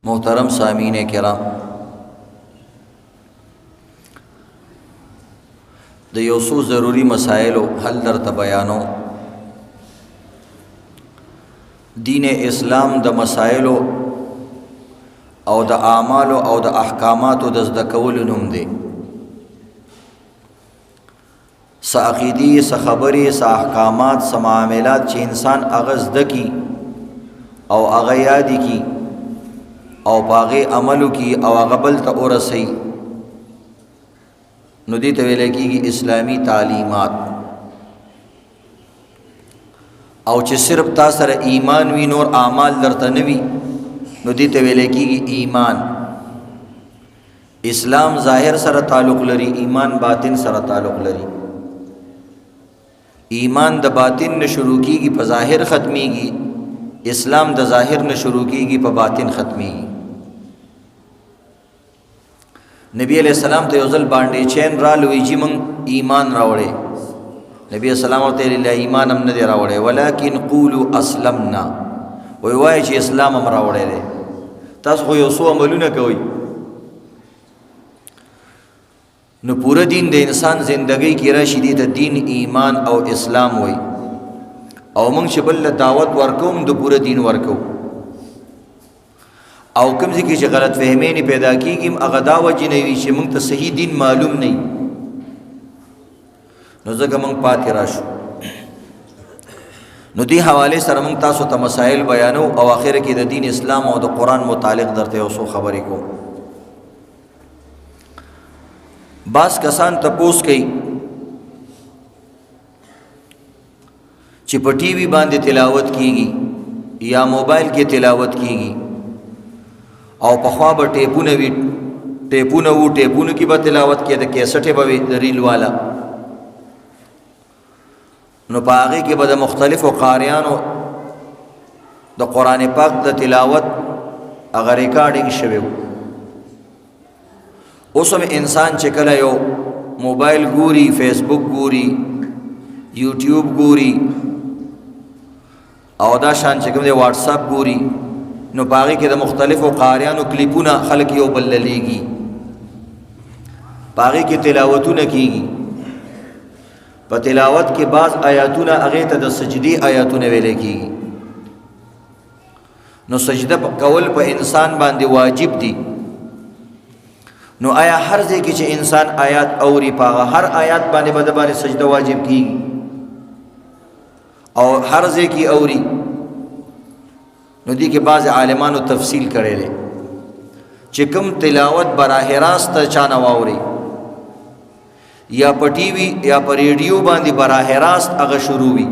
मोहतरम सामीन किराम, द योसू ज़रूरी मसाइल हल दर तबयानो दीन इस्लाम द मसाइल और द आमाल और द अहकामात दज़दकवल नुम दे स अक़ीदी स ख़बरी स अहकामात स मामलात च इंसान अगज़द की और अगयादी की और पागे अमल की और अगबल तोरसई नुदी तवेले की इस्लामी तालीमात और च सिर्फ तासर ईमान वी नूर आमाल दर तनवी नुदी तवेले की ईमान। इस्लाम ज़ाहिर सर ताल्लुक़ लरी, ईमान बातिन सर ताल्लुक़ लरी। ईमान द बातिन न शुरू की प ज़ाहिर ख़त्मीगी, इस्लाम द ज़ाहिर न शुरू की प बातिन ख़त्मीगी। नबी अलैहिस्सलाम ते उज़ल बांडे चैन रा लुईजी मंग ईमान रावड़े। नबी अलैहिस्सलाम ते ईमान हम न दे रावड़े, वलाकिन क़ूलू अस्लमना, वही वाय ची इस्लाम हम रावड़े दे। तास को योसो अमलू न कोई न पूरा दिन दे इंसान ज़िंदगी की रशीदी त दीन ईमान और इस्लाम वही और मंग शबल दावत वर्कों दो पूरा दिन वर्को और कम की गलत फहमी नहीं पैदा की कि अगदा वजी नहीं शी मंग तो सही दिन मालूम नहीं नज़र मंग पाते राशु नुदी हवाले सर मंग तासो तमसाइल बयानो और आखिर की दीन इस्लाम और कुरान मुतालिक दरते उसो खबरी को बास कसान तपोस कई चिपटी भी बांधे तिलावत कीगी या मोबाइल की तिलावत कीगी और पखवा ब टेपून की ब तिलावत किया तो कैसटे बवे रील वाला नुपागे के बद मुख्तलिफ़ क़ारियान द कुरान पाक द तिलावत अगर रिकॉर्डिंग शवे उसमें इंसान चकल यो मोबाइल गूरी, फेसबुक गूरी, यूट्यूब गूरी और दा शान चकम दे व्हाट्सअप गूरी नो पागे के द मुख्तलिफ़ क़ारियान क्लिपुना खल्क यो बल्लेगी पागे की तिलावतु न कीगी प तिलावत के बाद आयातुना अगे तद सजदी आयातुन वेले कीगी नो सजदा कवल प इंसान बांधे वाजिब दी नो आया हर जे कि इंसान आयात औरी पागा हर आयात बाने बदबाने सजदा वाजिब कीगी और हर जे की औरी नदी के बाज़ आलिमान तफसील करे ले चिकम तिलावत बराह रास्त चाना वावरी या प टीवी या प रेडियो बांधी बराह रास्त अगर शुरू हुई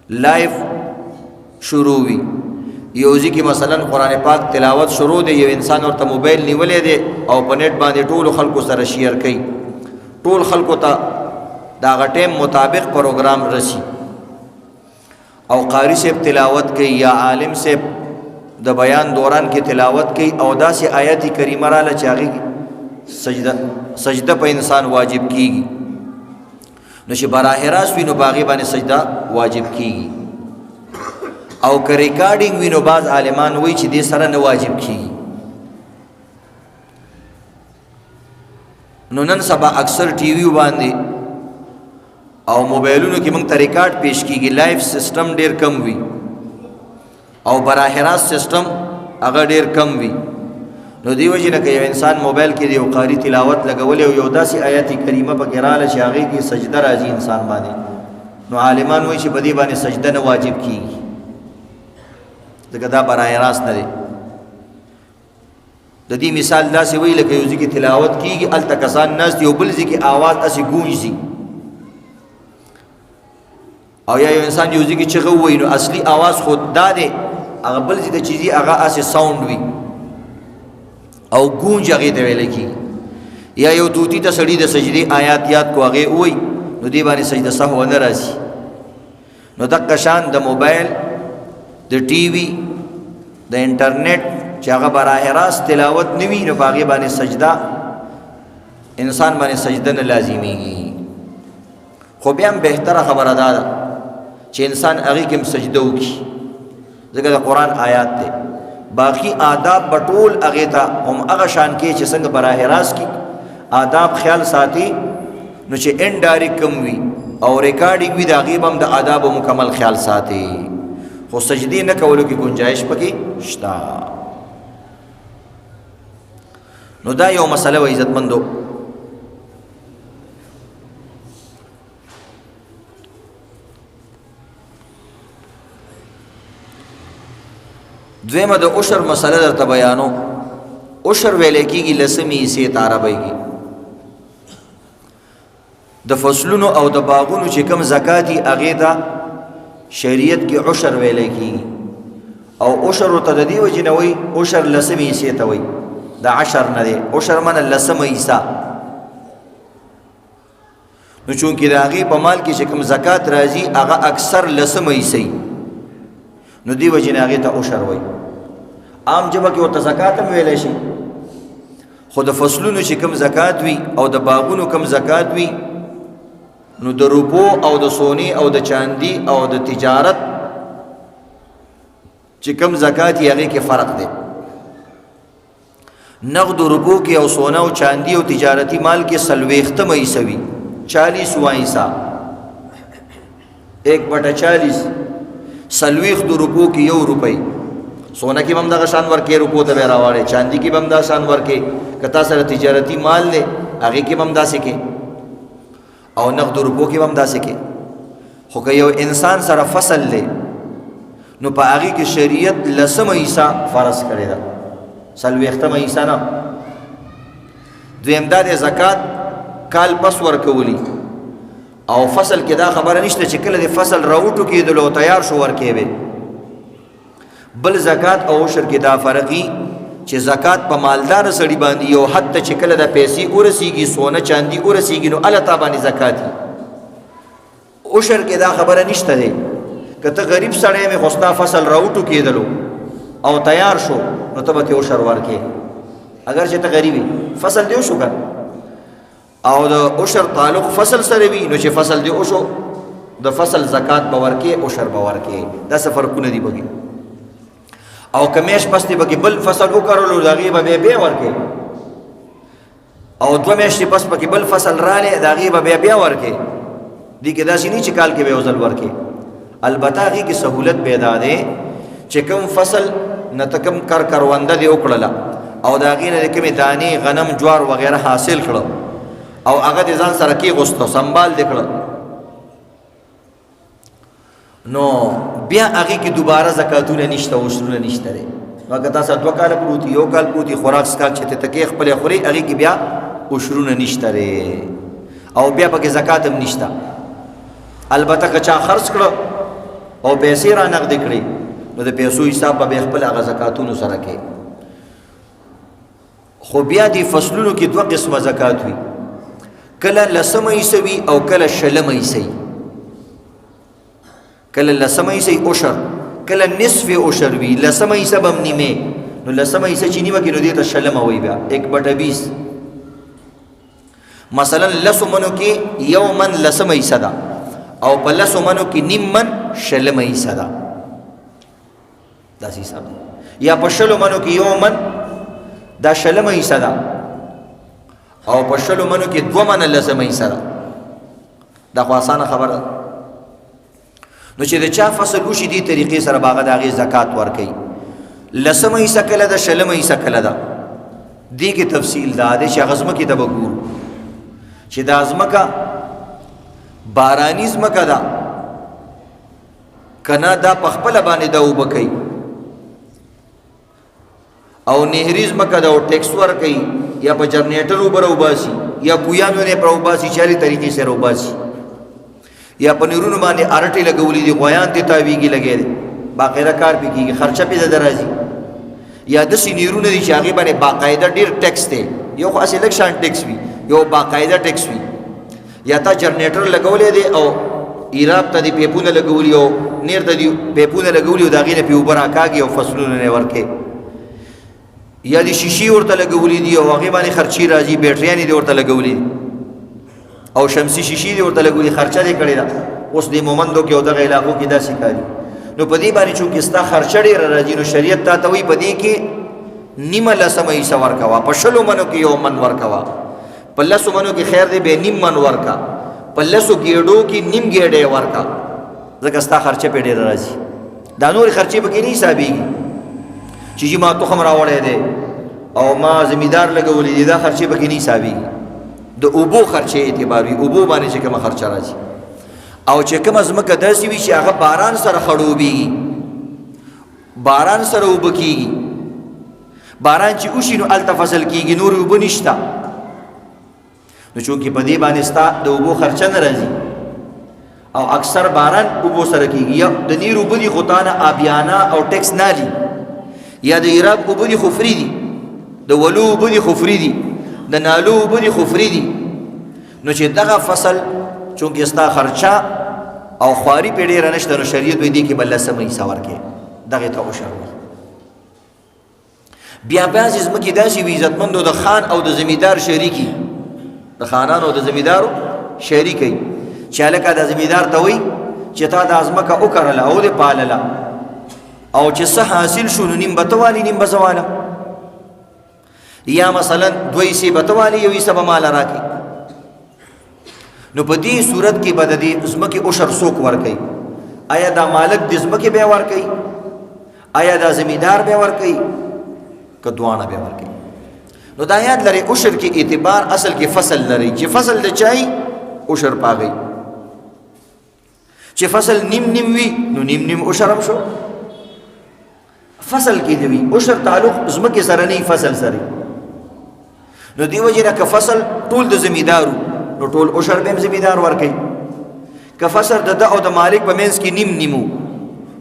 लाइव शुरू हुई योजी की मसलन कुरान पाक तिलावत शुरू दे ये इंसान और त मोबाइल निवले दे और पनेट बांधे टोल खल्को सर शेयर कई टोल खल्को ता दागा टेम मुताबिक प्रोग्राम रसी और कारी से तिलावत की या आलिम से द बयान दौरान की तिलावत की अवदा से आयत करीमा ला चागी सजदा पर इंसान वाजिब कीगी नशे बराह रास्त भी नुबागी बाने सजदा वाजिब कीगी और का रिकॉर्डिंग भी बाज़ आलिमान वही ची दे सरा न वाजिब कीगी नन सबा अक्सर टीवी बांधे और मोबाइलों की मंग रिकॉर्ड पेश की लाइव सिस्टम डेर कम हुई और बराह रास्त सिस्टम अगर डेर कम हुई नो दी वजह न कि इंसान मोबाइल के लिए कारी तिलावत लगवले योदा से आयती करीमा पर गिराल शागी की सजदा राजी इंसान बाने नो आलिमान वही बदी बाने सजदा न वाजिब की गदा बराह रास्त न दे ददी मिसाल दा से वही लगे उसी की तिलावत की अल तकसान नस बुल जी की आवाज़ असी गूंज सी और या इंसान यूजी की चगह हुई नो असली आवाज़ खुद दा दे अगबल जी चीज़ी आगा ऐसे साउंड हुई और गूंज अगे दवेले की या यो तूती त सड़ी द सजदे आयात याद को अगे हुई नो दी बानी सजदा सह व नराजी नो दक कशान द मोबाइल द टीवी द इंटरनेट चागा बराह रास्त तिलावत नवी नो बागे बाने सजदा इंसान बाने सजदा न लाजिमी खुबियाम बेहतर खबर अदा चे इंसान अगी किम सजदो की जगह कुरान आयात थे باقی آداب بټول هغه ته هم هغه شان کې چې څنګه براه راست کی آداب خیال ساتي نو چې انډایرکټ کم وي او ریکارډینګ وي دا غیب هم د آداب مکمل خیال ساتي خو سجدي نه کولو کې گنجائش پکې شتا نو دا یو مسله و عزتمندو دویمه د عشر مسله درته بیانو عشر ویلې کېږي لسمې حصې ته عربی کې د فصلونو او د باغونو چې کم زکاتی هغې ته شریعت کې عشر ویلې کېږي او عشر ورته د دې وجې نه وایي عشر لسمې حصې ته وایي د عشر نه دی عشر منه لسمه حصه نو چونکې د هغې په مال کې چې کم زکات راځي هغه اکثر لسمه حصه نو دی وجې نه هغې ته عشر وایي عام جبه کې ورته زکات هم ویلی شي خو د فصلونو چې کم زکات وي او د باغونو کم زکات وي نو د روپو او د سونی او د چاندي او د تجارت چې کم زکات یې هغې کې فرق دی نقد روپو کې او سونا او چاندي او تجارتی مال کې سلویختمه حصه وي 40واں حصہ 1/40 سلویخت روپو کې 1 روپۍ سونا کې هم دغه شان ورکې روپو ته به راوړې چاندي کې هم دا شان ورکې کتا سره تجارتی مال دی هغې کې هم داسې کې او نقد روپو کې هم داسې کې خو که یو انسان سره فصل دی نو په هغې کې شریعت لسمه حصه فرض کړې ده سلویختمه حصه نه دویم دا د زکات کال پس ورکولی او فصل کې دا خبره نشته چې کله د فصل راوټو کېدلو تیار شو ورکې به بل زکات او عشر کې دا فرقي چې زکات په مالدار سړي باندې یو حد ته چې کله د پیسې ورسیږي سونه چاندي ورسیږي نو الله تعالی باندې زکات عشر کې دا خبره نشته دی که ته غریب سړی مې خوستا فصل راوټو کېدلو او تیار شو نو ته به ته عشر ورکې اگر چې ته غریبي فصل دی وشو که او د عشر تعلق فصل سره وي نو چې فصل دی وشو د فصل زکات به ورکې عشر به ورکې دا څه فرقونه دي بګي او کمیش پس دی بګي بل فصل وکړلو د هغې به بیا ورکې او 2 میاشتې پس پکې بل فصل رالی د هغې به بیا ورکې دې کې داسې نه چې کال کې به یو ځل ورکې البته هغې کې سهولت پیدا دی چې کوم فصل نه ته کوم کرونده دې وکړله او د هغې نه د کومې دانې غنم جوار وغیره حاصل کړه او هغه د ځان سره کېغوسته سنبال دې کړه نو بیا هغې کې دوباره زکاتونه نشته عشرونه نشته دی نو که تاسو 2 کاله پروتي 1 کال پروتي خوراک څښاک چې ته تکې خپلې خورې هغې کې بیا عشرونه نشته دی او بیا پکې زکات هم نشته البته که چا خرڅ کړه او پیسې را نقدې کړې نو د پیسو حساب به خپل هغه زکاتونو سره کوي خو بیا دې فصلونو کې 2 قسمه زکات وي کله لسمه حصه وي او کله شلمه حصه وي کله لسمه حصه عشر کله نصف عشر وي لسمه حصه به هم نیمه نو لسمه حصه چې نیمه کې نو دې ته شلمه وي بیا 1/20 مثلا لسو منو کې یو من لسمه حصه ده او په لسو منو کې نیم من شلمه حصه ده داسې حساب دی یا په شلو منو کې یو من دا شلمه حصه ده او په شلو منو کې 2 من لسمه حصه ده دا خو اسانه خبره ده نو چې د چا فصل وشي دې طریقې سره باغه د هغې زکات ورکوي لسمه حصه کله ده شلمه حصه کله ده دې کې تفصیل دا دی چې هغه ځمکې ته به ګورو چې دا ځمکه باراني ځمکه ده که نه دا په خپله باندې دا اوبه کوي او نهري ځمکه ده او ټیکس ورکوي یا په جنریټر اوبه راوباسي یا کویانو نه پر اوباسي چاري طریقې سره اوباسي یا په نیرونو باندې ارټې لګولې دي غویان ته تاویږي لګې دي باقاعده کار پې کېږي خرچه پې د راځي یا داسې نیرونه دي چې هغې باندې باقاعده ډېر ټیکس دی یو خو هسې لږ شان ټیکس وي یو باقاعده ټیکس وي یا تا جنریټر لګولی دی او ایراب ته دې پیپونه لګولي او نیر ته دې پیپونه لګولي او د هغې نه پې اوبه راکاږي او فصلونه نه ورکې یا د شیشې ورته لګولي دي او هغې باندې خرچې راځي بیټریانې دې ورته لګولي او شمسي شیشې دې ورته لګولي خرچه دې کړې ده اوس دې مومندو کې او دغه علاقو کې داسې کاري نو په دې باندې چونکې ستا خرچه ډېره راځي نو شریعت تا ته وایي په دې کې نیمه لسمه حصه ورکوه په 100 منو کې 1 من ورکوه په 10 منو کې خیر دی بیا نیم من ورکا په 10 ګېډو کې نیم ګېډې ورکا ځکه ستا خرچه پې ډېره راځي دا نورې خرچې پکې نه حسابېږي چې ما تخم راوړی دی او ما زمیندار لګولی دی دا خرچې پکې نه حسابېږي د اوبو خرچې اعتبار وي اوبو باندې چې کومه خرچه راځي او چې کومه ځمکه داسې وي چې هغه باران سره خړوبېږي باران سره اوبه کېږي باران چې وشي نو هلته فصل کېږي نور اوبه نشته نو چونکې په دې باندې ستا د اوبو خرچه نه راځي او اکثر باران اوبو سره کېږي یا د نیر اوبه دي خو تا نه آبیانه او ټیکس نه دي یا د عراق اوبه دي خو فري دي د ولو اوبه دي خو فري دي د نالو اوبه دي خو فري دي نو چې دغه فصل چونکې ستا خرچه او خواري پې ډېره نشته نو شریعت وایي دې کې به لسمه حصه ورکړې دغې ته عشر وایي بیا بعضې ځمکې داسې وي عزتمندو د خان او د زمیندار شریکي د خانانو او د زمیندارو شریکي چې هلکه د زمیندار ته وایي چې تا دا ځمکه وکرله او دې پالله او چې څه حاصل شو نو نیم به ته والي نیم به زه والم یا مثلا 2 حصې به ته والي 1 حصه به ماله راکړي نو په دې صورت کې به د دې ځمکې عشر څوک ورکوي آیا دا مالک د ځمکې بیا ورکوي آیا دا زمیندار بیا ورکوي که دواړه بیا ورکوي نو دا یاد لري عشر کې اعتبار اصل کې فصل لري چې فصل د چای عشر پاغي چې فصل نیم نیم وي نو نیم نیم عشر هم شو فصل کې دی عشر تعلق ځمکې سره نه فصل سره نو دی وجه نه که فصل ټول د زمیندارو نو ټول عشر به زمیندار ورکي که فصل د او د مالک په منځ کې نیم نیمو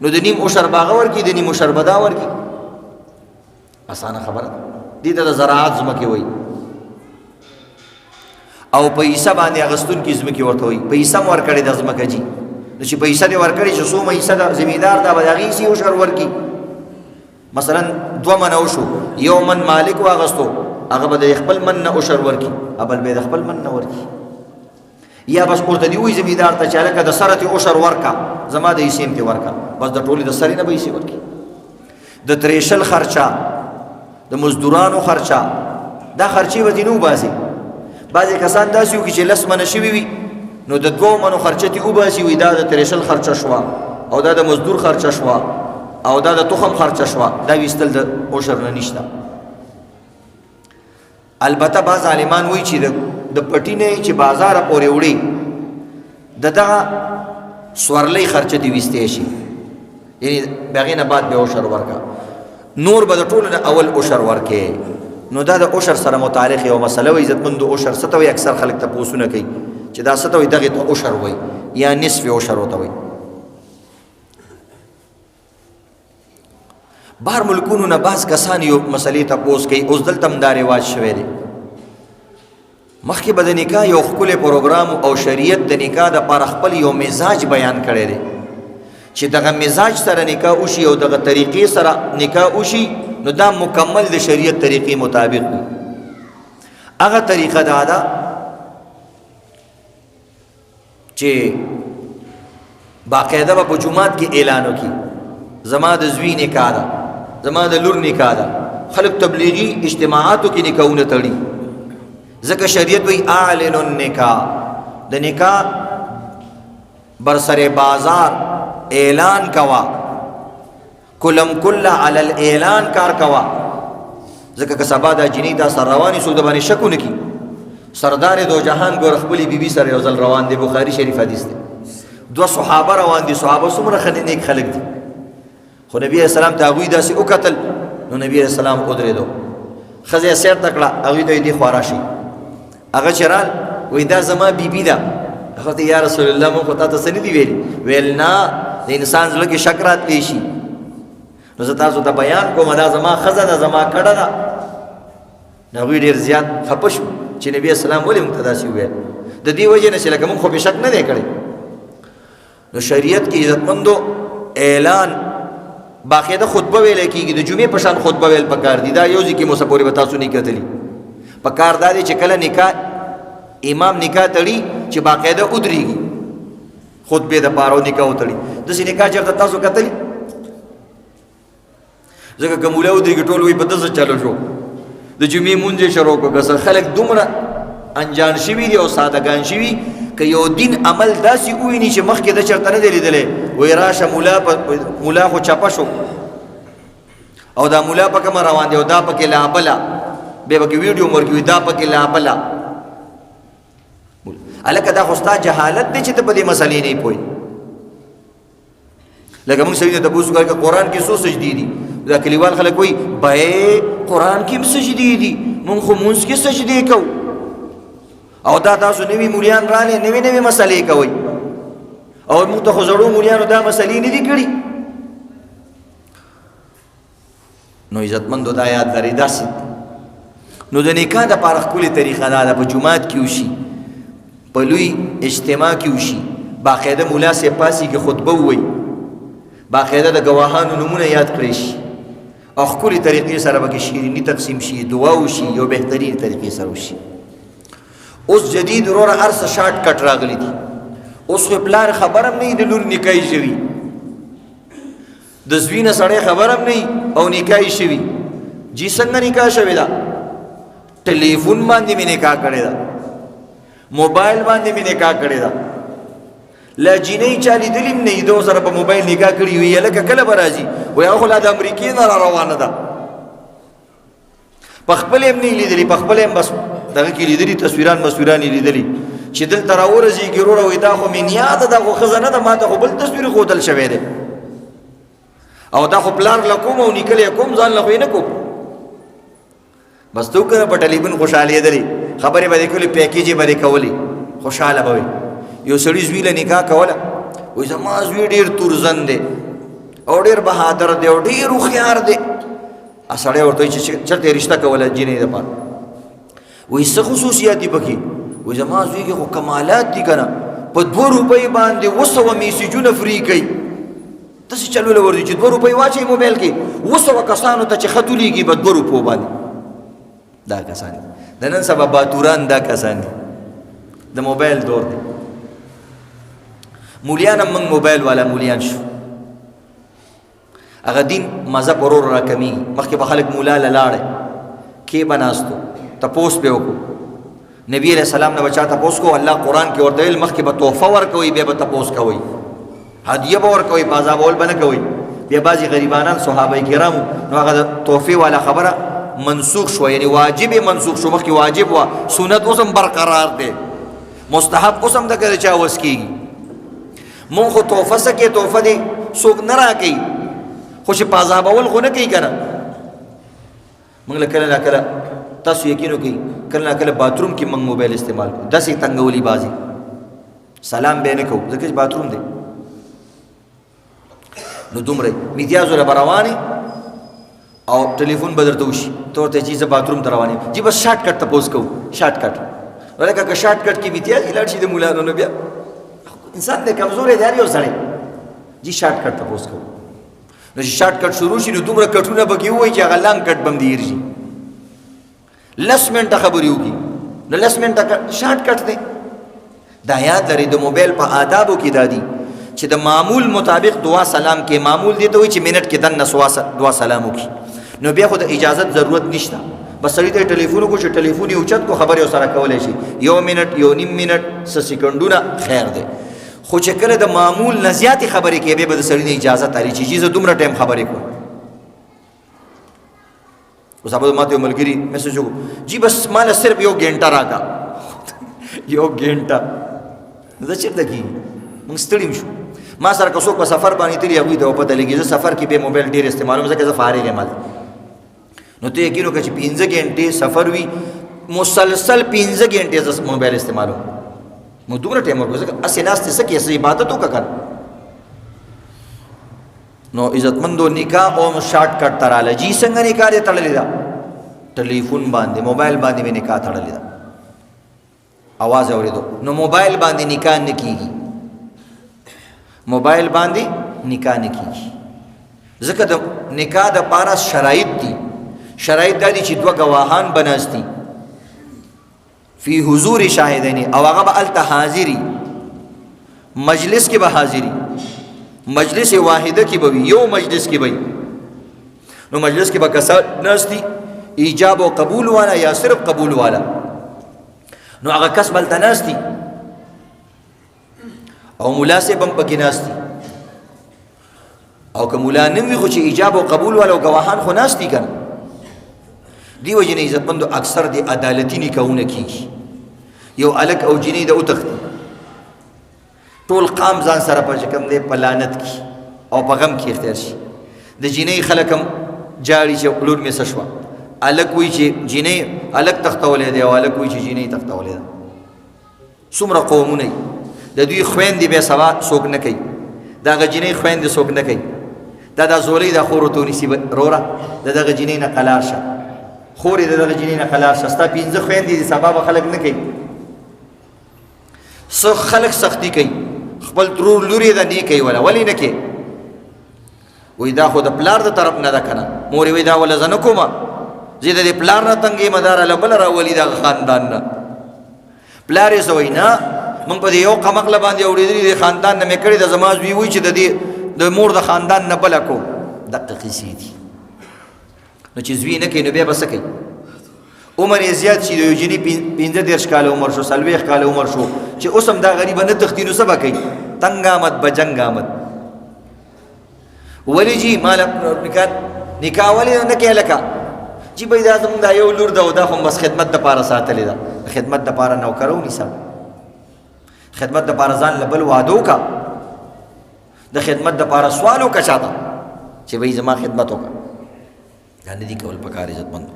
نو د نیم عشر باغ ورکي د نیم عشر بدا ورکي اسانه خبره دي د زراعت ځمکې وای او پیسې باندې اغستون کې ځمکې ورته وای پیسې مور کړي د ځمکې جی نو چې پیسې دې ور کړي چې سو مې د زمیندار دا بداغي سي عشر ورکي مثلا 2 من او شو یو من مالک واغستو هغه به د خپل من نه عشر ورکي ابل به د خپل من نه ورکي یا بس ورته دی وای زمیندار ته چې لکه د سرته عشر ورکا زما د حصے ته ورکا بس د ټولې د سرې نه به حصے ورکي د تریشل خرچا د مزدورانو خرچا دا خرچي ودینو باسي بعضی کسان داسې وي چې لس منه شوي وي نو د 2 منو خرچه تی وباسي وي دا د تریشل خرچه شوه او دا د مزدور خرچه شوه او دا د تخم خرچه شوه دا ویستل د عشر نه نشته البته بعض عالمان وایي چې د پټي نه چې بازار پورې وړي دغه سورلۍ خرچه دی ویستې شي یعنی بغې نه بعد به عشر ورکا نور به د ټولو نه اول عشر ورکې نو دا د عشر سره متعلق یو مسله وي عزتمندو عشر ستوي اکثر خلک ته پوښتنه کوي چې دا ستوي دغه ته عشر وي یا نصف عشر وته وي بهر ملکونو نه بعض کسان یو مسلې ته پوښ کوي اوس دلته هم دا رواج شوی دی مخکې به د نکاح یو ښکلی پروګرام او شریعت د نکاح دپاره خپل یو مزاج بیان کړی دی چې دغه مزاج سره نکاح وشي او دغه طریقې سره نکاح وشي نو دا مکمل د شریعت طریقې مطابق وي هغه طریقه دا ده چې باقاعده به په جومات کې اعلان وکړي زما د زوی نکاح ده زما د لور نکاح ده خلک تبلیغي اجتماعاتو کې نکاحونه تړي ځکه شریعت وایي اعلنوا النکاح د نکاح برسر بازار اعلان کوا کلم کل علی الاعلان کار کوا ځکه که سبا دا جنی دا سر رواني سو د باندې شک نه کی سردار دو جهان ګور خپل بیبي سره یو ځل روان دی بخاری شریف حدیث دی 2 صحابه روان دي صحابه څومره نیک خلک دي خو نبی اسلام ته غوی داسې او قتل نو نبی اسلام ودرېدو خزه سیر تکړه هغه ته دی خوراشي هغه چرال وې دا زما بیبي ده هغه ته یا رسول الله مو خو تاسو سن دی ویل نه د انسان زړه کې شک راتلی شي نو زه تاسو ته بیان کوم دا زما خزه ده زما کډه ده نو ډېر زیات خپه شو چې نبی اسلام ولې موږ ته داسې وویل د دې وجې نه چې لکه موږ خو به شک نه دی کړی نو شریعت کې عزتمندو اعلان باقاعده خطبه ویل کېږي د جمعې په شان خطبه ویل پکار دي دا یو ځکه مو سپورې به تاسو نه کتلی پکار دا دی چې کله نکاح امام نکاح تړي چې باقاعده ودرېږي خطبه د پاره نکاح وتړي د نکاح چېرته تاسو کتلی ځکه که مولا ودرېږي ټول وایي په ده څه چلو شو د جمعې مونځ یې شروع کړو که خلک دومره انجان شوي دي او سادهګان شوي که یو دین عمل داسې وویني چې مخکې د چېرته نه دی لیدلی وایي راشه مولا خو چپه شو او دا مولا په کومه روان دی او دا پکې لا بله بیا پکې ویډیو مو ورکوي دا پکې لا بله هلکه دا خو ستا جهالت دی چې ته په دې مسلې نه پوهې لکه موږ سړي ته تپوس وکړه که قرآن کې څو سجدې دي دا کلیوال خلک وایي بهې قرآن کې هم سجدې دي مونږ خو مونځ کې سجدې کوو او دا تاسو نوي مولیان راغلي نوې نوې مسلې کوئ او موږ ته خو زړو مولیانو دا مسلې نه دي کړي نو عزتمندو دا یاد لرئ داسې نو د نکاح دپاره ښکلې طریقه دا ده په جومات کې وشي په لوی اجتماع کې وشي باقاعده ملا صاحب پاسېږي خطبه ووایي باقاعده د ګواهانو نومونه یاد کړی شي او ښکلې طریقې سره پکې شیریني تقسیم شي دعا وشي یو بهترین طریقې سره وشي اوس جدید وروره هر څه شارټ کټ راغلی دي اوس خو پلار خبر هم نه وي د لور نکاح شوي د زوی نه سړی خبر هم نه وي او نکاح شوي جی څنګه نکاح شوې ده ټلیفون باندې مې نکاح کړې ده موبایل باندې مې نکاح کړې ده لا جینۍ چا لیدلي هم نه وي دو سره په موبایل نکاح کړي وي هلکه کله به راځي وایي هغه خو لا د امریکې نه را روانه ده په خپل هم نه یې لیدلي په خپل هم بس دغه کې لیدلي تصویران یې لیدلي چې دلته راورسېږي وروره وایي دا خو مې نیاد ده دا خو ښځه نه ده ما ته خو بل تصویر ښودل شوی دی او دا خو پلار له کوم او نیکه له کوم ځان له خو یې نه کوم بس تو کنه په ټلیفون خوشحالېدلې خبرې به دې کولې پیکیج یې به دې کولې خوشحاله به وي یو سړي زوی له نکاح کوله وایي زما زوی ډېر تورزن دی او ډېر بهادر دی او ډېر هوښیار دی سړی ورته وایي چې چېرته یې رشته کوله جینۍ دپاره وایي څه خصوصیات دي پکې وایي زما زوی کې خو کمالات دي که نه په 2 روپۍ باندې 200 میسیجونه فري کوي داسې چلوله ورځي چې 2 روپۍ واچوي موبایل کې 200 کسانو ته چې خط ولیږي په 2 روپو باندې دا کسان دي د نن سبا باتوران دا کسان دي د موبایل دور دی مولیان هم موږ موبایل والا مولیان شو هغه دین مذهب ورور را کمیږي مخکې به خلک مولا له لاړې کې به ناستو تپوس به وکړو نبی علیہ السلام نه بچا تپوس کو الله قرآن کې ورته ویل مخکې به تحفه ورکوئ بیا به تپوس کوئ هدیه به ورکوئ په عذابول به نه کوئ بیا بعضې غریبانان صحابه کرامو نو هغه د تحفې والا خبره منسوخ شو یعنی واجب منسوخ شو مخکې واجب وه سنت اوس هم برقرار دی مستحب اوس هم دغه د چا وس کېږي مونږ خو تحفه څه کې تحفه دی څوک نه راکوي خو چې په عذابول خو نه کوي که نه مونږ له کله کله تاسو یقین وکړئ کله نه کله باتروم کې مونږ موبایل استعمال کوو داسې تنګولي بازي سلام به نه کوو ځکه چې باتروم دی نو دومره میتیازو له به روانې او ټلیفون به درته وشي ته ورته چې زه باتروم ته روان یم جي بس شارټ کټ تپوس کوو شارټ کټ ولکه که شارټ کټ کې میتیاز لاړ شي د مولانو نه بیا انسان دی کمزوری دی هر یو سړی جي شارټ کټ تپوس کوو نو چې شارټ کټ شروع شي نو دومره کټونه به کې ووایي چې هغه لانګ کټ به هم دې هېر شي 10 منټه خبرې وکړي نو 10 منټه شارټ کټ دی دا یاد لرئ د موبایل په آدابو کې دا دي چې د معمول مطابق دعا سلام کې معمول دی ته وایي چې منټ کې دننه دعا سلام وکړي نو بیا خو د اجازت ضرورت نشته بس سړي ته ټلیفون وکړو چې ټلیفون یې اوچت کو خبرې ورسره کولی شي 1 منټ 1.5 منټ څه سیکنډونه خیر دی خو چې کله د معمول نه زیاتې خبرې کوي بیا به د سړي نه اجازت اخلي چې زه دومره ټایم خبرې کوم اوس هغه ماته یو ملګري میسج وکړو جی بس ماله صرف 1 غنټه راکړه 1 غنټه زه چېرته کېږي موږ ستړي شو ما سره که څوک په سفر باندې تلي هغوی ته پته لګي زه سفر کې به موبایل ډېر استعمالوم ځکه زه فارغ یم نو ته یقین وکړه چې 15 غنټې سفر وي مسلسل 15 غنټې زه موبایل استعمالوم مو دومره ټایم ورکړو ځکه هسې ناستې څه کې څه عبادت وکړه که نو عزتمندو نکاح اوم شارټ کټ ته راله جي څنګه نکاح دې تړلې ده ټلیفون باندې موبایل باندې مې نکاح تړلې ده आवाज اورېدو نو موبایل باندې نکاح نه کېږي موبایل باندې نکاح نه کېږي ځکه د نکاح دپاره شرایط دي شرایط دا دي چې 2 ګواهان به ناست دي فی حضور شاهدین او هغه به هلته حاضري مجلس کې به حاضري مجلس واحده کې به وي یو مجلس کې به وي نو مجلس کې به کسان ناستی ایجاب و قبول والا یا صرف قبول والا، نو هغه کس بلته ناستی او ملا صاحب هم پکې ناستی، او که مولا نه وي خو چې ایجاب او قبول والا او ګواهان خو ناستی کنه. دی وجه نه عزتمندو اکثر د عدالتي نکاحونه کیږي، یو الک او جنې د اوتختی ټول قام ځان سره په کوم دی په لعنت کی او په غم کې اختیار شي. د جنې خلک هم جاړي چې لور مې څه شوه، الک وایي چې جنې الک تختولی دی او الک وایي چې جنې تختولی ده. څومره قومونه د دوی خویندې بیا سبا څوک نه کوي، د هغه جنې خویندې څوک نه کوي، دا زولۍ دا خور ورته ونیسي وروره د دغه جنۍ نه قلار شه، خورې د دغه جنۍ نه قلار شه، ستا پنځه خویندې دي سبا به خلک نه کوي. څه خلک سختي کوي، خپل ترور لور یې ده نه کوي، ولا ولې نه کوي؟ وایي دا خو د پلار د طرف نه ده که نه، مور یې وایي دا وله زه نه کومه، زه د دې پلار نه تنګ یم، دا راله بله راولي دغه خاندان نه. پلار یې څه وایي نه، مونږ په دې یو قمقله باندې اورېدلي دې خاندان نه مې کړې ده، زما زوی وایي چې د دې د مور د خاندان نه بله کو. دقه قصې دي. نو چې زوی نه کوي نو بیا به څه کوي؟ عمر یې زیات شي، د یو جنې 15 کاله عمر شو، 40 کاله عمر شو، چې اوس هم دا غریبه نه تښتي نو څه به کوي؟ تنګ آمد به جنګ آمد. ولې جي مال نکاح ولې نه کوې هلکه؟ جي بهی دا زمونږ دا یو لور ده او دا خو بس خدمت دپاره ساتلې ده، خدمت دپاره نوکره ونیسه، خدمت دپاره ځان له بل واده وکړه، د خدمت دپاره سوال وکړه چاته چې بهی زما خدمت وکړه. دا نه دي کول پکار عزتمندو.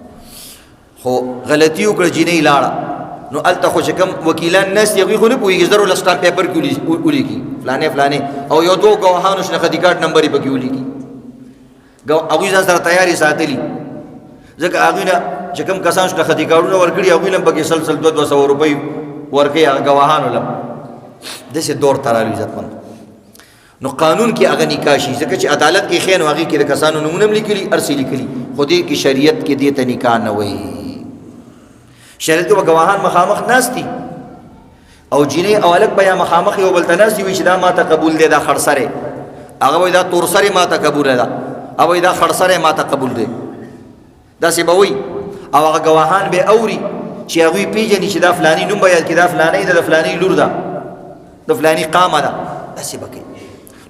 خو غلطي وکړه جنۍ لاړه، نو هلته خو چې کوم وکیلان ناست دي هغوی خو نه پوهېږي، زر ول سټامپ پیپر کې ولیکي فلانې فلانې، او یو دو ګواهانو شناختي کارت نمبر یې پکې ولیکي، هغوی ځان سره تیارې ساتلي، ځکه هغوی نه چې کوم کسان شناختي کارتونه ورکړي هغوی نه هم پکې 200 روپۍ ورکوي هغه ګواهانو له. داسې دور ته راغلي عزتمندو. نو قانون کې هغه نکاح شي، ځکه چې عدالت کې ښه نو هغې کې د کسانو نومونه هم لیکلي، هر څه لیکلي، خو دې کې شریعت کې دې ته نکاح نه وایي. شریعت کې به ګواهان مخامخ ناست دي او جنۍ او هلک به یا مخامخ یو بل ته ناست دي، وایي چې دا ما ته قبول دی، دا خړسری، هغه وایي دا تورسری ما ته قبوله ده، هغه وایي دا خړسری ما ته قبول دی، داسې به وایي. او هغه ګواهان به اوري چې هغوی پېژني چې دا فلاني نوم به یاد کړي، دا فلانۍ ده، د فلانۍ لور ده، د فلاني قامه ده، داسې به کوي.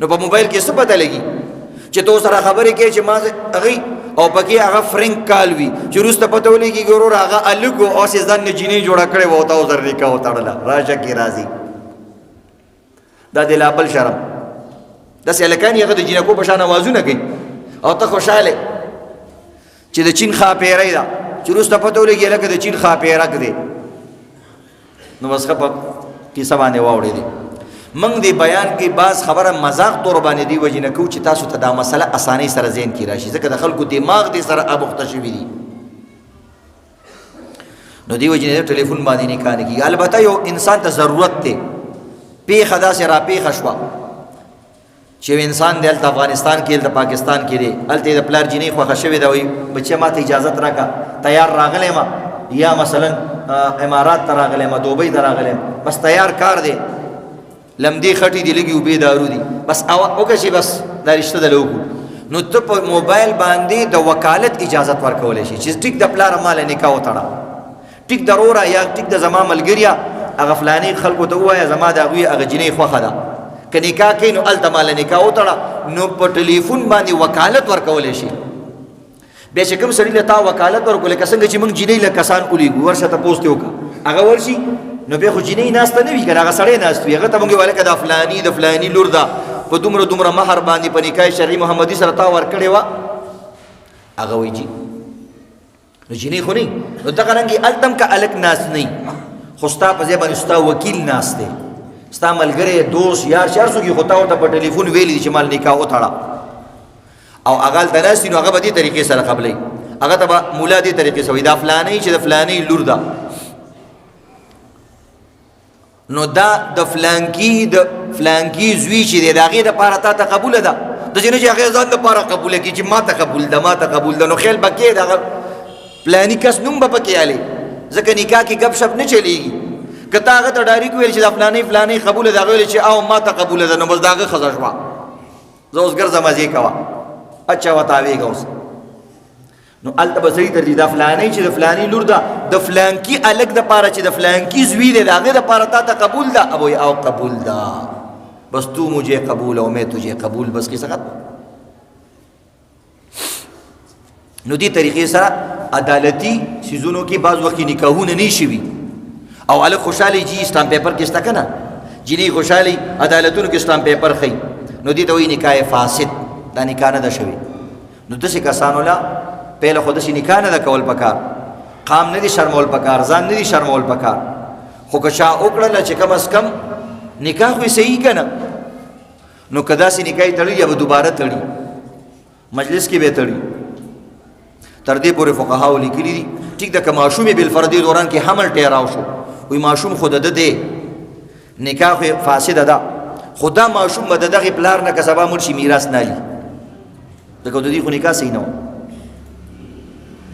نو په موبایل کې څه پته لګي چې تو سره خبرې کوي چې ما هغې او پکې هغه فرینک کال وي چې وروسته پته ولګېږي ورور هغه هلک و اوس یې ځان نه جینۍ جوړه کړې وه او تا ورسره نکاح وتړله، راشه کې راځي. دا د لا بل شرم. داسې هلکان یې هغه د جینکو په شان اوازونه کوي او ته خوشحاله چې د چین ښاپیری ده، چې وروسته پته ولګي هلکه د چین ښاپیرک دی. نو بس ښه په کیسه باندې واوړېدې. موږ دې بیان کې بعض خبره مذاق طور باندې دی وجې نه کوو چې تاسو ته دا مسله اسانۍ سره ذهن کې راشي، ځکه د خلکو دماغ دې سره ابوخته شوي دي. نو دې وجې نه ټلیفون باندې نکاح نه کېږي. البته یو انسان ته ضرورت دی، پیښه داسې راپېښه شوه چې یو انسان دی هلته افغانستان کې، هلته پاکستان کې دی، هلته یې د پلار جینۍ خوښه شوې ده، وایي بچیه ما ته اجازت راکړه، تیار راغلی یم، یا مثلا امارات ته راغلی یم، دوبۍ ته راغلی یم، بس تیار کار دی، لمدې خټې دي، لږې اوبې دارو دي، بس وکړه چې بس دا رشته دله وکړو. نو ته په موبایل باندې د وکالت اجازت ورکولی شي چې ټیک د پلاره ماله نکاح وتړه، ټیک د روره یا ټیک د زما ملګریا هغه فلاني خلکو ته ووایه زما د هغوی هغه جینۍ خوښه ده، که نکاح کوي نو هلته ماله نکاح وتړه. نو په ټلیفون باندې وکالت ورکولی شي. بیا چې کوم سړي له تا وکالت ورکړو، لکه څنګه چې موږ جینۍ له کسان ولیږو، ورشه تپوس دې وکړه، هغه ورشي نو بیا خو جینۍ ناسته نه وي که نه، هغه سړی ناست وي، هغه ته موږ ویل که دا فلاني د فلاني لور ده په دومره دومره مهر باندې په نکاح شرعي محمدي سره تا ورکړې وه، هغه وایي جي نو جینۍ خو نه وي. نو دغه رنګې هلته هم که هلک ناست نه وي، خو ستا په ځای باندې ستا وکیل ناست دی، ستا ملګری دوست یار چې هر څوک خو تا ورته په ټلیفون ویلي دي چې مال نکاح وتړه، او هغه هلته ناست وي، نو هغه به دې طریقې سره قبلوي، هغه ته به مولا دې طریقې سره وایي دا فلانۍ چې د فلانۍ لور ده، نو دا د فلانکی زوی چې دی د هغې دپاره تا ته قبوله ده، داسې نه چې هغې ځان دپاره قبوله کړي چې ما ته قبول ده ما ته قبول ده، نو خیال به کې دغه فلاني کس نوم به پکې یالې، ځکه نکاح کې گپ شپ نه چلېږي. که تا هغه ته ډایرکټ ویل چې دا فلانۍ قبوله ده، هغه ویل چې او ما ته قبوله ده، نو بس د هغه ښځه شوه، زه اوس ګرځه مزې کوه، اچھا وتاوېږه اوس نو الته به صحیح درځي دا فلانی چې د فلانی لور ده د فلانکی الګ د پاره چې د فلانکی زوی دی د هغې دپاره تا ته قبول ده ابو او قبول ده بس تو مجھے قبول او میں تجھے قبول بس قصه ختم نو دې طریقې سره عدالتي سیزونو کې بعض وخت نکاحونه نه شي وي او الګ خوشحالي جی اسلام پیپر کې ستا کنه جنې خوشحالي عدالتونو کې اسلام پیپر خي نو دې ته وایي نکاح فاسد دا نکاح نه ده شوی نو داسې کسانو لا پهله خو داسې نکاح نه ده کول پکار قام نه دي شرمول پکار ځان نه دي شرمول پکار خو که چا وکړله چې کم از کم نکاح خو صحیح که نه نو که داسې نکاح تړي یا به دوباره تړي مجلس کې به تړي تر دې پورې فقهاو لیکلي دي ټیک ده که ماشوم یې بالفردي دوران کې حمل ټیراو شو وایي ماشوم خو د ده دی نکاح خو فاسده ده خو دا ماشوم به د دغې پلار نه که سبا مړ شي میراث نه لي ځکه د دې خو نکاح صحیح نه وه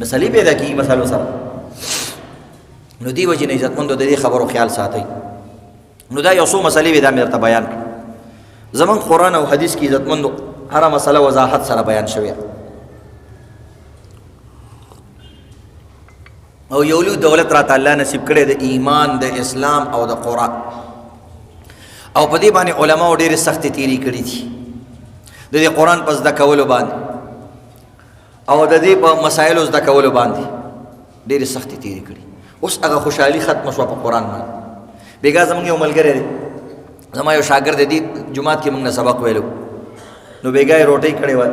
مسلې پیدا کېږي مسلو سره نو دې وجې نه عزتمندو د دې خبرو خیال ساتئ نو دا یو څو مسلې وې دا مې درته بیان کړه زمونږ قرآن او حدیث کې عزتمندو هره مسله وضاحت سره بیان شوې او یو لوی دولت راته الله نصیب کړی د ایمان د اسلام او د قرآن او په دې باندې علماو ډېرې سختې تیرې کړي دي د دې قرآن په زده کولو باندې او د دې په مسایلو زده کولو باندې ډېرې سختې تیرې کړي اوس هغه خوشحالي ختمه شوه په قرآن باندې بېګا زمونږ یو ملګری دی زما یو شاګرد دی جومات کې موږ نه سبق ویلو نو بېګا یې روټۍ کړې وه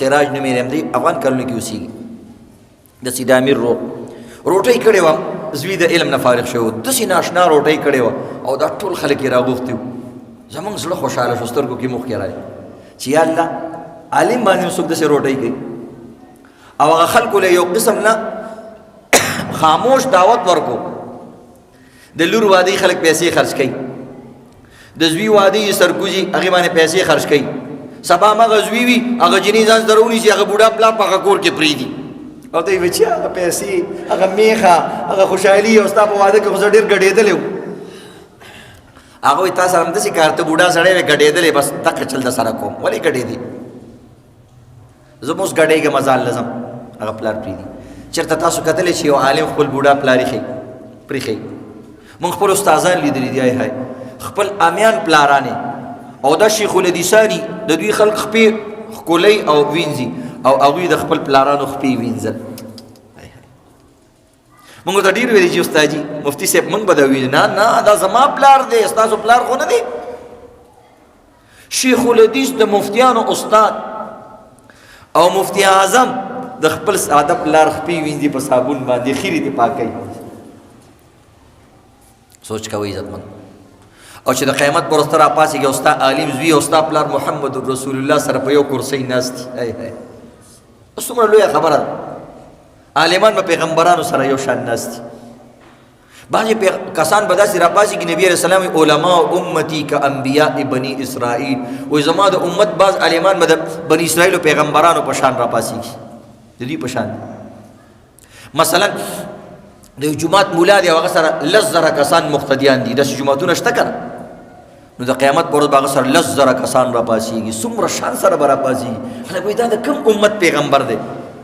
سراج نومې دی همدې افغان کلونو کې اوسېږي د سید امیر روټۍ کړې وه زوی د علم نه فارغ شوی و داسې ناشنا روټۍ کړې وه او دا ټول خلک یې راغوښتي وو زمونږ زړه خوشحاله شو سترګو کې موښکې راغلې چې یا الله عالم باندې څوک داسې روټۍ کوي او هغه خلکو له یو قسم نه خاموش دعوت ورکو د لور واده خلک پیسې خرج کوي د زوی واده سرکوزي هغې باندې پیسې خرج کوي سبا مغه زوی وي هغه جنې ځان سره ونیسي هغه بوډا پلار په هغه کور کې پرېږدي او ته یې وایي چې هغه پیسې هغه میخه هغه خوشحالي او ستا په واده کې خو زه ډېر ګډېدلی وم هغه وایي تا سره همداسې کار ته بوډا سړی وې ګډېدلی بس دقه چل در سره کوم ولې ګډېدې زه اوس ګډېږم ځان لزم هغه پلار پرېږدي چېرته تاسو کتلی چې یو عالم خپل بوډا پلار یې پرېښی موږ خپل استادان لیدلي دي هاي خپل امیان پلارانې او دا شیخ الحدیثاني د دوی خلق خپې ښکلی او وینځي او هغوی د خپل پلارانو خپې وینځل موږ ته ډېر ویلي چې استادجي مفتي صاحب موږ به دا ویلي نه نه دا زما پلار دی ستاسو پلار خو نه دی شیخ الحدیث د مفتیانو استاد او مفتی اعظم د خپل ساده پلار خپې وینځي په صابون باندې خیرې دې پاکوي سوچ کوئ عزتمند او چې د قیامت پر ورځ ته راپاڅېږي او ستا عالم زوی او ستا پلار محمد رسول الله سره په یو کرسۍ ناست دي څومره لویه خبره ده عالمان به پیغمبرانو سره یو شان ناست دي بعضې کسان به داسې راپاڅېږي نبي علیه السلام علماء امتي که انبیاء بني اسرائیل وایي زما د امت بعض عالمان به د بني اسرائیلو پیغمبرانو په شان راپاڅېږي د دوی په شان مثلا د یو جومات مولا دی او هغه سره 10,000 کسان مقتدیان دي داسې جوماتونه شته که نو د قیامت په ورځ به هغه سره 10,000 کسان راپاڅېږي څومره شان سره به راپاڅېږي خلک وایي دا د کوم امت پیغمبر دی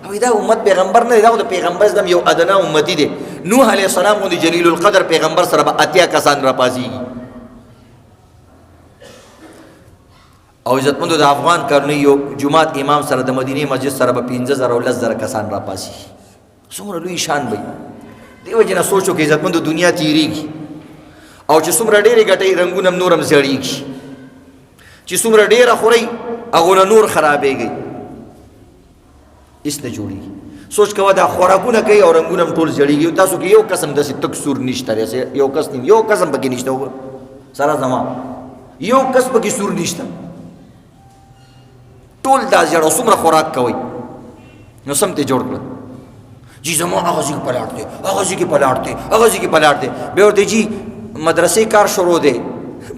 وایي دا امت پیغمبر نه دی دا خو د پیغمبر اسلام یو ادنا امتي دی نوح علیه السلام غوندې جلیل القدر پیغمبر سره به 80 کسان راپاڅېږي او عزتمندو د افغان کارنۍ یو جومات امام سره د مدینې مسجد سره به 15,000 او 10,000 کسان راپاڅېږي څومره لوی شان به دی وجه نه سوچ وکړئ عزتمندو دنیا تیریږي او چې څومره ډېرې ګټئ رنګونه هم نور هم زړېږي چې څومره ډېره خورئ هغونه نور خرابېږئ هېڅ نه جوړېږي سوچ کوه دا خوراکونه کوي او رنګونه هم ټول زړېږي تاسو کې یو قسم داسې تک سور نشته یو کس نیم یو قسم پکې نشته وګوره سره زما یو کس پکې سور نشته ټول دا زړه څومره خوراک کوئ نو سم ته جوړ کړه جی زما هغه ځای کې پلاټ دی هغه ځای کې پلاټ دی هغه ځای کې پلاټ دی بیا ورته جی مدرسې کار شروع دی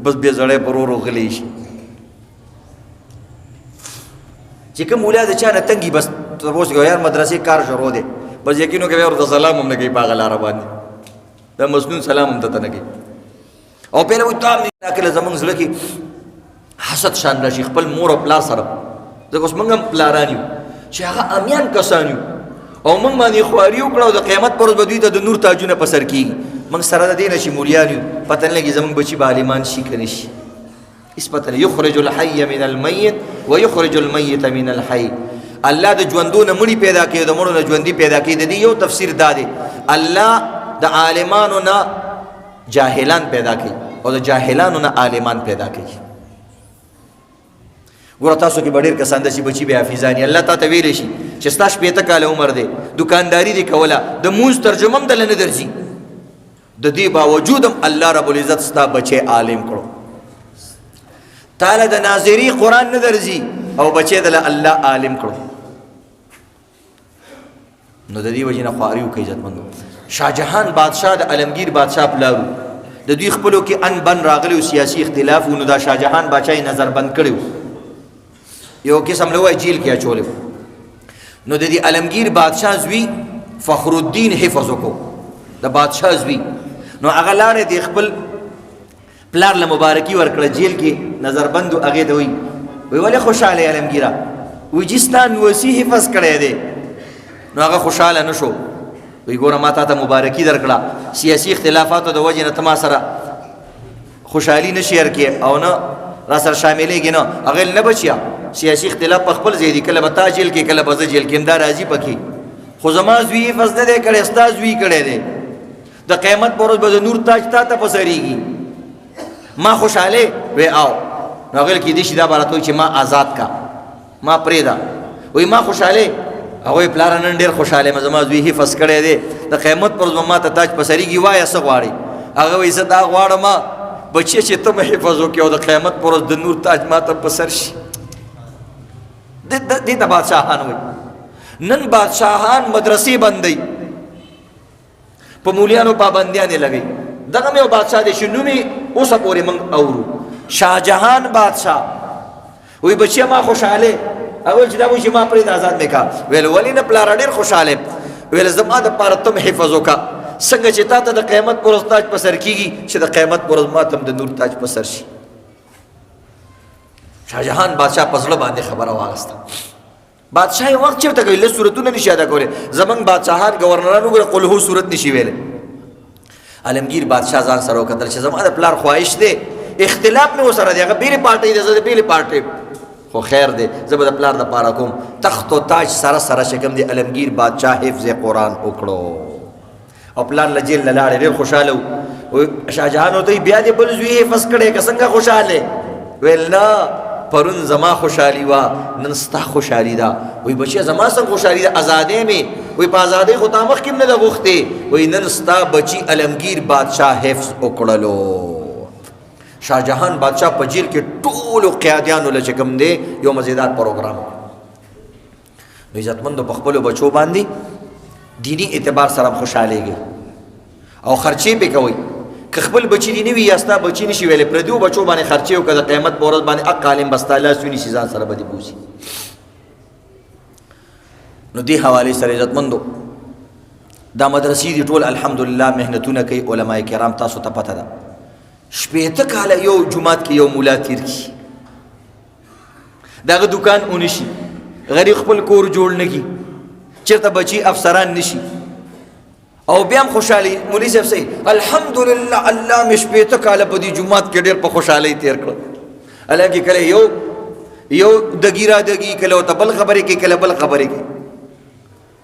بس بیا زړی پر ورو غلی شي چې کوم مولا د چا نه تنګي بس تپوس کوي یار مدرسې کار شروع دی بس یقین وکړه بیا ورته سلام هم نه کوي په هغه لاره باندې دا مسنون سلام هم ته نه کوي او پهله وایي تا دا کله زمونږ زړه کې حسد شان راشي خپل مور او پلار سره ځکه اوس موږ هم پلاران یو چې هغه امیان کسان یو او موږ باندې خواري وکړه او د قیامت پر ورځ به دوی ته د نور تاجونه په سر کېږي. موږ سره د دې نه چې مولیان یو، پته نه لګي زموږ بچي به عالمان شي که نه شي، هېڅ پته نه. یخرج الحی من المیت و یخرج المیت من الحی. الله د ژوندو نه مړي پیدا کوي، د مړو نه ژوندي پیدا کوي. د دې یو تفسیر دا دی، الله د عالمانو نه جاهلان پیدا کوي او د جاهلانو نه عالمان پیدا کوي. ګوره تاسو کې به ډېر کسان داسې بچي به حافظان الله تا ته ویلی شي چې ستا 80 کاله عمر دی، دکانداري دې کوله، د مونځ ترجمه هم دله نه درځي، د دې باوجود هم الله رب العزت ستا بچی عالم کړو. تاله د ناظري قرآن نه درځي او بچی دله الله عالم کړو. نو د دې وجې نه خواري وکړئ عزتمندو. شاه جهان بادشاه د علمگیر بادشاه پلارو، د دوی خپلو کې ان بن راغلی او سیاسي اختلاف و، نو دا شاه جهان بادشاه یې نظر بند کړی و، یو قسم له وایي جیل کې اچولی و. نو د دې علمگیر بادشاه زوی فخر الدین حفظ وکړو، د بادشاه زوی. نو هغه لاړې د خپل پلار له مبارکي ورکړه جیل کې نظر بند و. هغې ته وایي ولې خوشحاله یې علمگیره؟ وایي چې ستا نوسي حفظ کړی دی. نو هغه خوشحاله نه شو، وی ګوره ما تا ته مبارکي درکړه، سیاسي اختلافاتو د وجې نه ته ما سره خوشحالي نه شیر کې او نه را سره شاملېږي نه. هغه نه بچیا سیاسي اختلاف په خپل ځای دی، کله به تا جیل کې کله به زه جیل کې، دا راځي پکې، خو زما زوی حفظ نه دی کړی، ستا زوی کړی دی. د قیامت پر ورځ به د نور تاج تا ته په سرېږي. ما خوشحالې وی او نو هغه کېدای شي دا به راته وایي چې ما آزاد کا، ما پرېږده. وایي ما خوشحالې، هغوی پلاره نن ډېر خوشحاله یم، زما زوی حفظ کړی دی، د قیامت پر ورځ به ما ته تاج په سرېږي. وایه څه غواړې؟ هغه وایي زه دا غواړم بچیه چې ته مې حفظ وکړې او د قیامت پر ورځ د نور تاج ما ته په سر شي. دې ته بادشاهان وایي. نن بادشاهان مدرسې بندوي، په مولیانو پابندیانې لګوي. دغه مې یو بادشاه دی چې نوم یې اوسه پورې موږ اورو، شاه جهان بادشاه. وایي بچیه ما خوشحالې، اول چې دا وایي چې ما پرېږده آزاد مې کا. ویل ولې نه پلاره ډېر خوشحاله یم. ویل زما دپاره ته م حفظ وکړه، څنګه چې تا ته د قیامت پر ورځ تاج په سر کېږي چې د قیامت پر ورځ ما ته هم د نور تاج په سر شي. شاه جهان بادشاه په زړه باندې خبره واخیسته. بادشاه یې وخت چېرته کوي، لږ صورتونه نشي ادا کولی. زموږ بادشاهان ګورنران وګوره قل هو صورت نشي ویلی. عالمگیر بادشاه ځان سره وکتل چې زما د پلار خواهش دی، اختلاف مې ورسره دی، هغه بېلې پارټۍ دی، زه د بېلې پارټۍ، خو خیر دی زه به د پلار دپاره کوم. تخت و تاج سره سره چې کوم دی علمگیر بادشاه حفظ قرآن وکړو او پلار له جیل نه لاړې، ډېر خوشحاله و. شاه جهان ورته وایي بیا دې بل زوی حفظ کړی که څنګه خوشحاله؟ ویل نه پرون زما خوشحالي وه، نن ستا خوشحالي ده. وایي بچیه زما څنګه خوشحالي ده؟ ازادۍ مې. وایي په ازادۍ خو تا مخکې هم نه ده غوښتې. وایي نن ستا بچي علمگیر بادشاه حفظ وکړلو. شاه جهان بادشاه په جیل کې ټولو قیادیانو له چې کوم دی یو مزیدار پروګرام وکړ. نو عزتمندو په خپلو بچو باندې دینی اعتبار سره هم خوشحالېږي او خرچې پې کوئ. که خپل بچي دي نه وي یا ستا بچي نشي ویلی، پردیو بچو باندې خرچې وکړه، د قیامت په ورځ باندې حق عالم به ستا لاس ونیسي، ځان سره به دې بوسي. نو دې حوالې سره عزتمندو دا مدرسې دي ټول الحمدلله محنتونه کوي علما کرام، تاسو ته پته ده. 80 کاله یو جومات کې یو مولا تیر کړي، دغه دکان ونشي، غریب خپل کور جوړ نه کړي، چېرته بچي افسران نشي او بیا هم خوشحالي. مولوي صاحب صحیح الحمدلله الله مې 80 کاله په دې جومات کې ډېر په خوشحالۍ تیر کړل. حالانکه کله یو دګي را دګي، کله ورته بل خبرې کوي، کله بل خبرې کوي،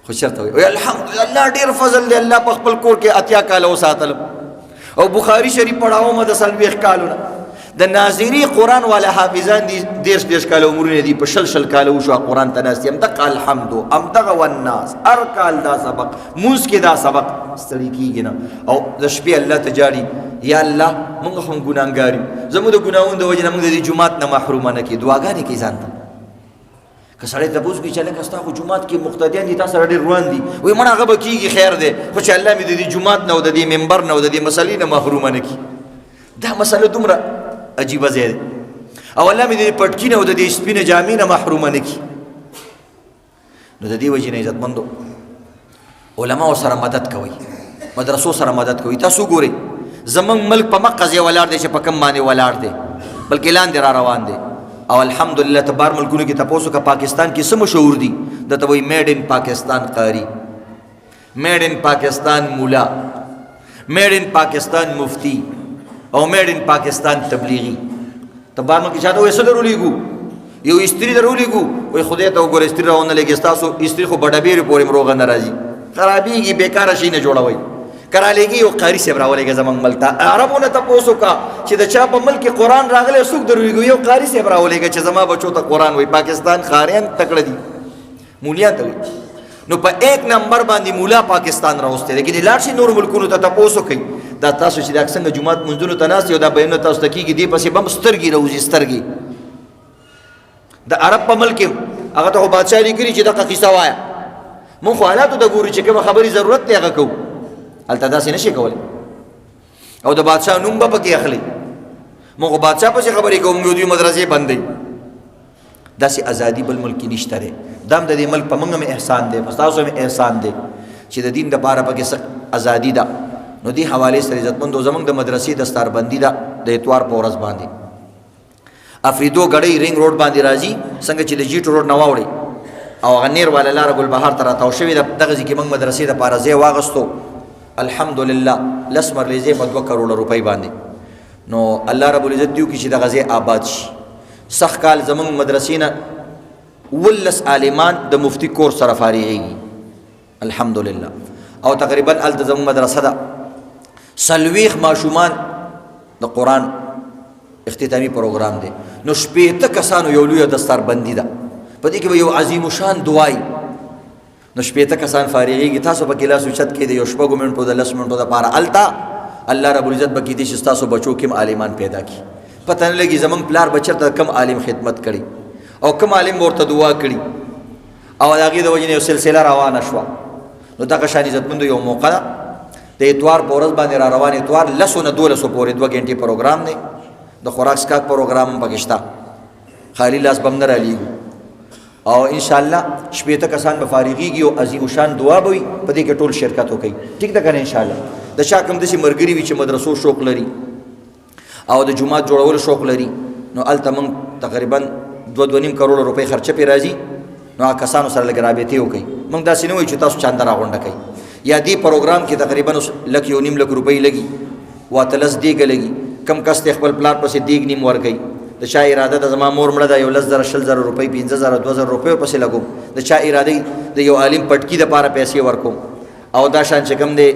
خو چېرته وایي الحمدلله ډېر فضل دی، الله په خپل کور کې 80 کاله وساتلم. او بخاری شریف پڑھاو ما د 40 کالونه. د ناظري قرآن والا حافظان دي 10 کاله عمرونه دي، په شل کاله وشو قرآن ته ناست یم. دغه الحمد همدغه والناس هر کال دا سبق مونځ کې دا سبق ستړي کېږي نه. او د شپې الله ته جاړي یا الله موږ هم ګناهګار یو، زموږ د ګناهونو د وجې نه موږ د دې جومات نه محرومه نه کړي. دعاګانې کوي ځان ته. که سړی تپوس کوي چې هلکه ستا خو جومات کې مقتدیان دي، تا سره ډېر روان دي، وایي مړه هغه به کېږي خیر دی، خو چې الله مې د دې جومات نه او د دې ممبر نه او د دې مسلې نه محرومه نه کړي. دا مسله دومره عجیبه ځای دی. او الله مې د دې پټکي نه او د دې سپینې جامې نه محرومه نه کړي. نو د دې وجې نه عزتمندو علماو سره مدد کوئ، مدرسو سره مدد کوئ. تاسو ګورئ زمونږ ملک په مقه ځای ولاړ دی چې په کوم باندې ولاړ دی، بلکې لاندې را روان دی. او الحمدلله تبار ملکونو کې تاسو کا پاکستان کې څه مشهور دي د ته وی میډ ان پاکستان قاری، میډ ان پاکستان مولا، میډ ان پاکستان مفتی او میډ ان پاکستان تبلیغی. تبار ملک چاته وې څه درولېګو یو استری درولېګو وې خدای ته وګوره استری راونه لګي تاسو استری خو بډا بیر پورې مروغه ناراضي خرابېږي بیکاره شي نه جوړوي کرا لګي یو قاری سی براولېګه زمنګ ملتا عربونه تاسو کا چې د چا په ملک قرآن راغله سوق درولېګو یو قاری سی براولېګه چې زما بچو ته قرآن وې پاکستان خاریان تکړه دي مولیا ته نو په 1 نمبر باندې مولا پاکستان راوسته لیکن لاړ نور ملکونو ته تاسو کوي دا تاسو چې د څنګه جمعات منځونو ته ناس یو دا بیان تاسو ته کیږي دی پسې بم سترګي روزي سترګي د عرب په ملک هغه ته بادشاہ لري چې دغه قصه وایا مونږ خو حالاتو د ګوري چې کوم خبري ضرورت دی هغه کو الته داسې نشي کولای او د بادشاہ نوم به پکې اخلي مونږ بادشاہ په خبرې کوم یو دی مدرسې بندي داسې ازادي بل ملک نشته ری دام د دې ملک په موږ مې احسان دی په تاسو مې احسان دی چې د دین د لپاره پکې ازادي ده. نو دی حواله سره عزتمندو زمنګ د مدرسې دستار بندي ده د اتوار په ورځ باندې افریدو غړې رینګ روډ باندې راځي څنګه چې د جیټ روډ نه واوړي او غنیر والا لار ګل بهار تر تاو شوی دغه ځکه موږ مدرسې د لپاره ځای واغستو الحمدلله لسمر لیزه په 2 کروڑ روپۍ باندې. نو الله رب العزت دیو کې چې دغه ځای آباد شي سخ کال زمنګ مدرسې نه ولس عالمان د مفتی کور سره فارغيږي الحمدلله او تقریبا ال د زمنګ مدرسه ده سلويخ ماشومان د قرآن اختتامی پروګرام دی. نو شپېته کسانو یو لوی دستار بندي ده په دې کې یو عظیم شان دعای نو شپېته کسان فارغيږي تاسو په کلاس اوچت کې د یو شپږ منټو د 10 منټو د پاره التا الله رب العزت بکی دي چې تاسو بچو کې عالمان پیدا کی پته نه لګي زمنګ پلار بچر ته کم عالم خدمت کړي او کم عالم ورته دعا کړي او هغه د وجنه یو سلسله روانه شو. نو دا شان عزتمند یو موقع د اتوار پورز باندې را روان اتوار لسونه 1200 پورې 2 غنټې پروګرام دی د خوراک سکاک پروګرام پاکستان خالی لاس بم نه رالیږي او ان شاء الله شپېته کسان به فارغيږي او عظیم شان دعا به په دې کې ټول شرکت وکړي ٹھیک ده کنه ان شاء الله. د شا کوم د سي مرګري وی چې مدرسو شوق لري او د جمعات جوړول شوق لري نو الته من تقریبا 2.5 کروڑ روپۍ خرچه پی راځي نو کسانو سره لګرابېته وکړي موږ داسې نه وای چې تاسو چاندر راغونډه کوي یا دې پروګرام کې تقریبا 1.5 روپۍ لګي واتلس دیګ لګي کم کس خپل پلان پسې دیګ نیم ورګي د چا اراده د زما مور مړه د 1,000 روپۍ 15,000 2,000 روپۍ پسې لګو د چا اراده د یو عالم پټکی د پاره پیسې ورکو او دا شان چې کم دی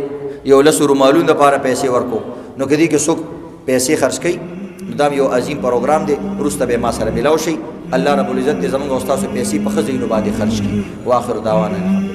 یو لسو رومالون د پاره پیسې ورکو نو کدی کې څوک پیسې خرج کړي دا یو عظیم پروګرام دی روسته به ما سره ملاو شي الله رب العزت دې زموږ استاد پیسې په خزینو باندې خرج کړي واخر دعوانا